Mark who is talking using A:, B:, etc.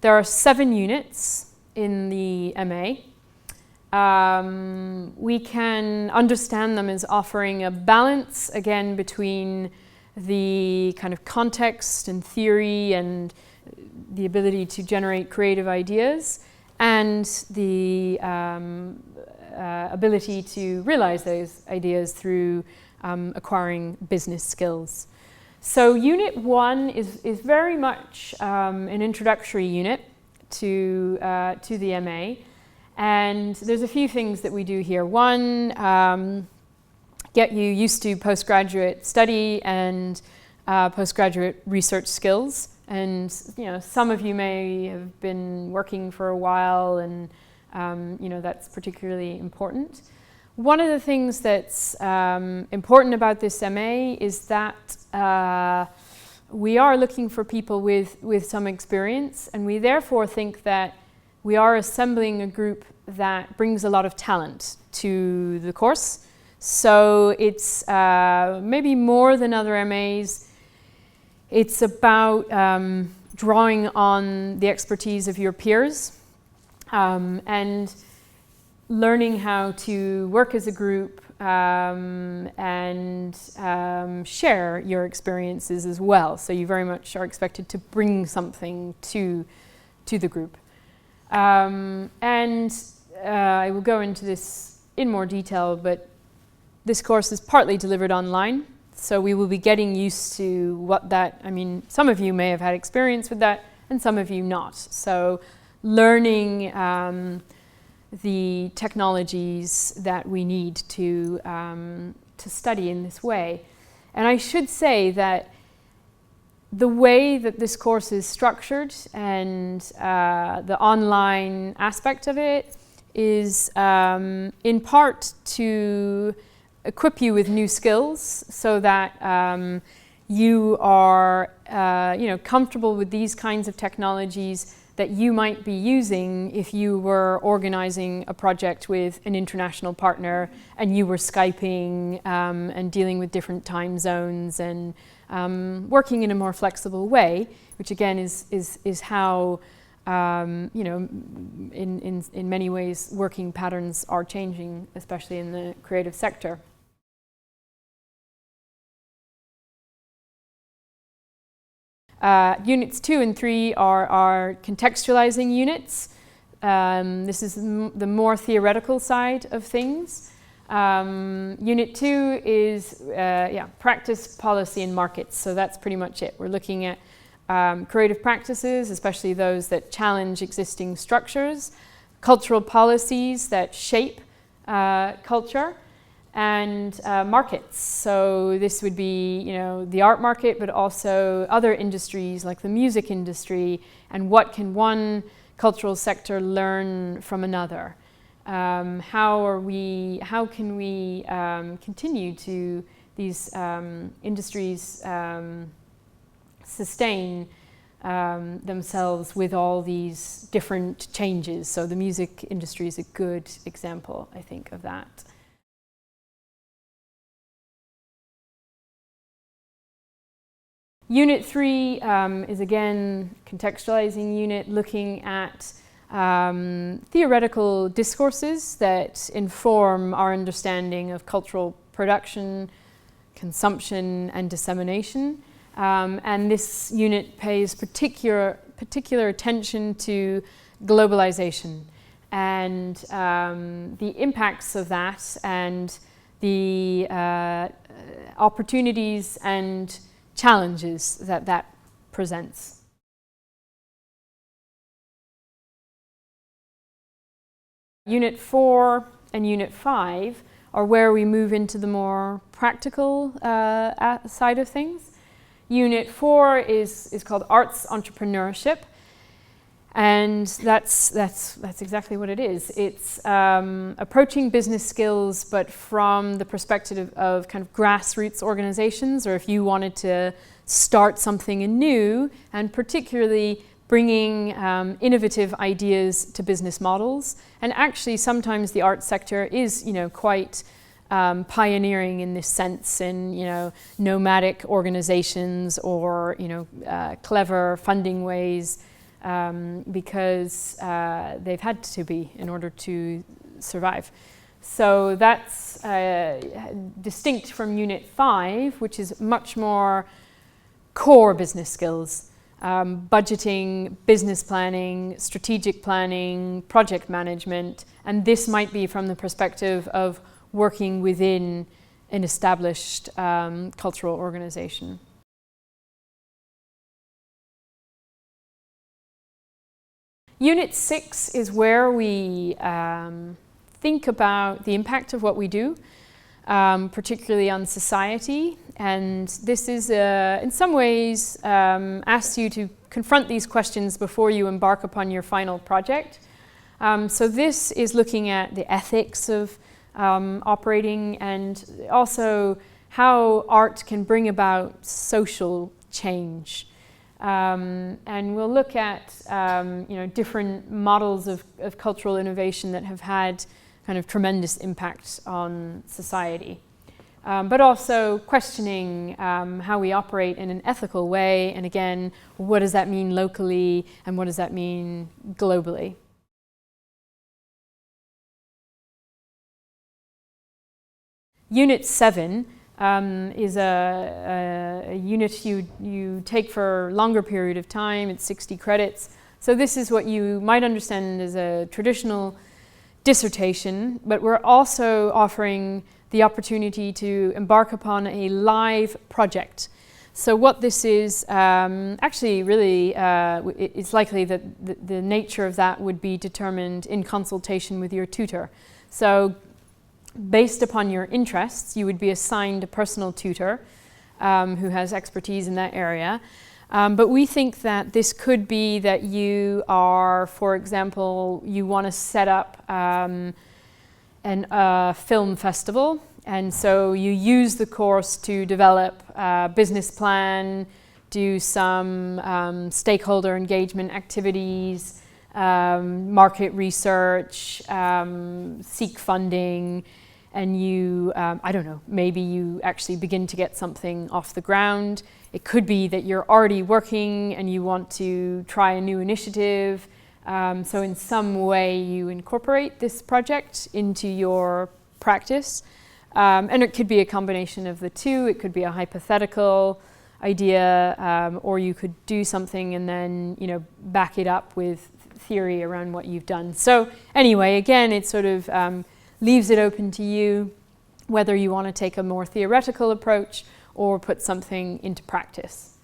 A: There are 7 units in the MA. We can understand them as offering a balance, again, between the kind of context and theory and the ability to generate creative ideas and the ability to realize those ideas through acquiring business skills. So Unit 1 is very much an introductory unit to the MA. And there's a few things that we do here. One, get you used to postgraduate study and postgraduate research skills. And some of you may have been working for a while, and that's particularly important. One of the things that's important about this MA is that we are looking for people with some experience, and we therefore think that we are assembling a group that brings a lot of talent to the course. So it's maybe more than other MAs. It's about drawing on the expertise of your peers and learning how to work as a group and share your experiences as well. So you very much are expected to bring something to the group. I will go into this in more detail, but this course is partly delivered online. So we will be getting used to what that, some of you may have had experience with that and some of you not. So learning the technologies that we need to study in this way. And I should say that the way that this course is structured and the online aspect of it is in part to equip you with new skills so that you are comfortable with these kinds of technologies that you might be using if you were organizing a project with an international partner and you were Skyping and dealing with different time zones and working in a more flexible way, which again is how in many ways working patterns are changing, especially in the creative sector. Units 2 and 3 are contextualizing units. This is the more theoretical side of things. Unit 2 is practice, policy, and markets. So that's pretty much it. We're looking at creative practices, especially those that challenge existing structures, cultural policies that shape culture, and markets. So this would be, the art market, but also other industries like the music industry, and what can one cultural sector learn from another? How can we continue to these industries sustain themselves with all these different changes? So the music industry is a good example, I think, of that. Unit 3 is again contextualizing unit, looking at theoretical discourses that inform our understanding of cultural production, consumption, and dissemination. And this unit pays particular attention to globalization and the impacts of that and the opportunities and challenges that presents. Unit 4 and Unit 5 are where we move into the more practical side of things. Unit 4 is called Arts Entrepreneurship, and that's exactly what it is. It's approaching business skills, but from the perspective of kind of grassroots organizations, or if you wanted to start something anew, and particularly bringing innovative ideas to business models. And actually, sometimes the arts sector is, quite pioneering in this sense in, nomadic organizations or, clever funding ways because they've had to be in order to survive. So that's distinct from Unit 5, which is much more core business skills. Budgeting, business planning, strategic planning, project management, and this might be from the perspective of working within an established cultural organization. Unit 6 is where we think about the impact of what we do, particularly on society. And this is, in some ways, asks you to confront these questions before you embark upon your final project. So this is looking at the ethics of operating and also how art can bring about social change. And we'll look at different models of cultural innovation that have had kind of tremendous impact on society. But also questioning how we operate in an ethical way, and again, what does that mean locally and what does that mean globally? Unit 7 is a unit you take for a longer period of time. It's 60 credits. So this is what you might understand as a traditional dissertation, but we're also offering the opportunity to embark upon a live project. So what this is, actually really, it's likely that the nature of that would be determined in consultation with your tutor. So based upon your interests, you would be assigned a personal tutor who has expertise in that area. But we think that this could be that you are, for example, you want to set up a film festival, and so you use the course to develop a business plan, do some stakeholder engagement activities, market research, seek funding, and you, I don't know, maybe you actually begin to get something off the ground. It could be that you're already working and you want to try a new initiative. So in some way you incorporate this project into your practice. And it could be a combination of the two. It could be a hypothetical idea, or you could do something and then, back it up with theory around what you've done. So anyway, again, it sort of leaves it open to you whether you want to take a more theoretical approach or put something into practice.